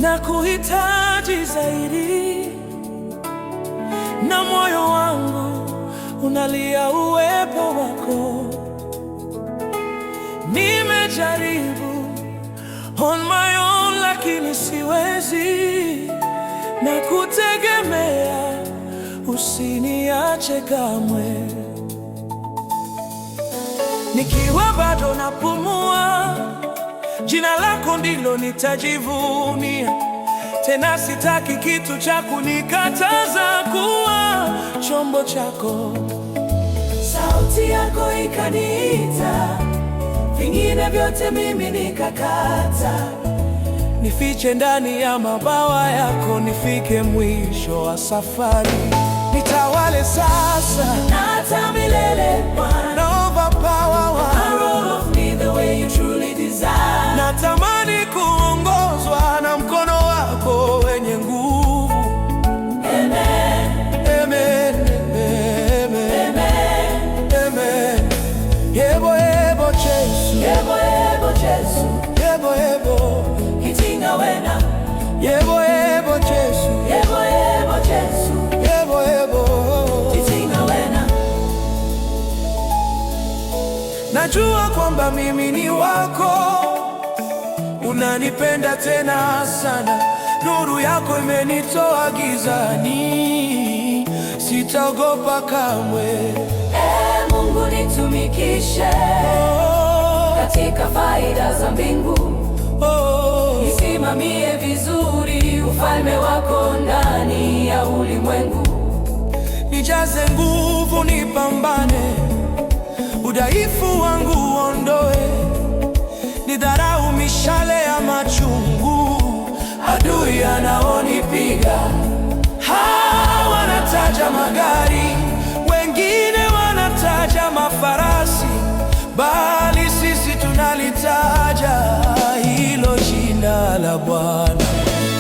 na kuhitaji zaidi, na moyo wangu unalia uwepo wako. Nimejaribu on my own, lakini siwezi, na kutegemea, usiniache kamwe. Nikiwa bado napumua, jina lako ndilo nitajivunia. Tena sitaki kitu cha kunikataza kuwa chombo chako. Sauti yako ikaniita, vingine vyote mimi nikakata. Nifiche ndani ya mabawa yako, nifike mwisho wa safari. Nitawale sasa na hata milele, Bwana. Overpower me the way you truly desire. Natamani kuongozwa na mkono wako wenye nguvu. Amen. Amen. Amen. Amen. Yebo yebo Yesu. Yebo yebo Yesu. Yebo yebo Kitinga wena. Yebo yebo Yesu. Yebo yebo Yesu. Yebo yebo Kitinga wena. Najua kwamba mimi ni wako, unanipenda tena sana. Nuru yako imenitoa gizani, sitaogopa kamwe. Mungu nitumikishe katika faida za mbingu. Nisimamie vizuri ufalme wako ndani ya ulimwengu. Nijaze nguvu nipambane, udhaifu wangu uondoe. Nidharau mishale ya machungu, adui anaonipiga. Wanataja magari, wengine wanataja mafarasi, bali sisi tunalitaja hilo jina la Bwana.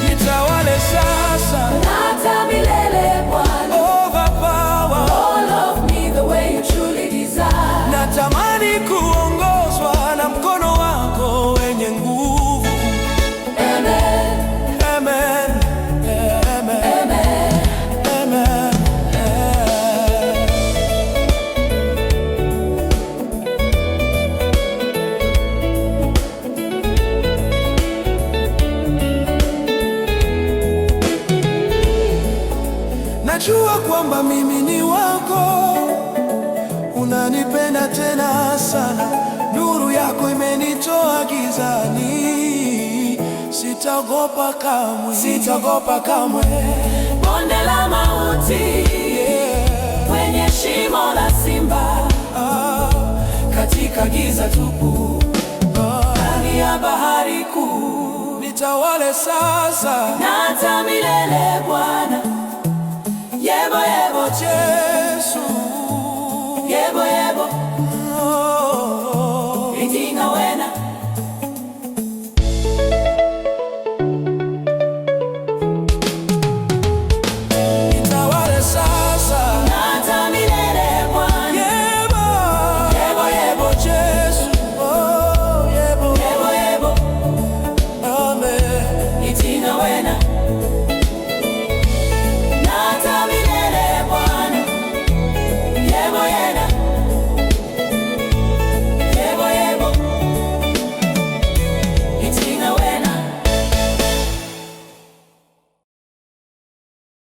Nitawale sasa na hata milele, Bwana. Overpower me the way you truly desire. Natamani kuongozwa na mkono wako wenye nguvu. Amen. Amen. Amen. Amen. Amen. Najua kwamba mimi ni wako, unanipenda tena sana. Nuru yako imenitoa gizani, sitaogopa kamwe. Sitaogopa kamwe. Bonde la mauti, kwenye shimo la simba, katika giza tupu, ndani ya bahari kuu. Nitawale sasa na hata milele, Bwana. Yebo yebo Yesu.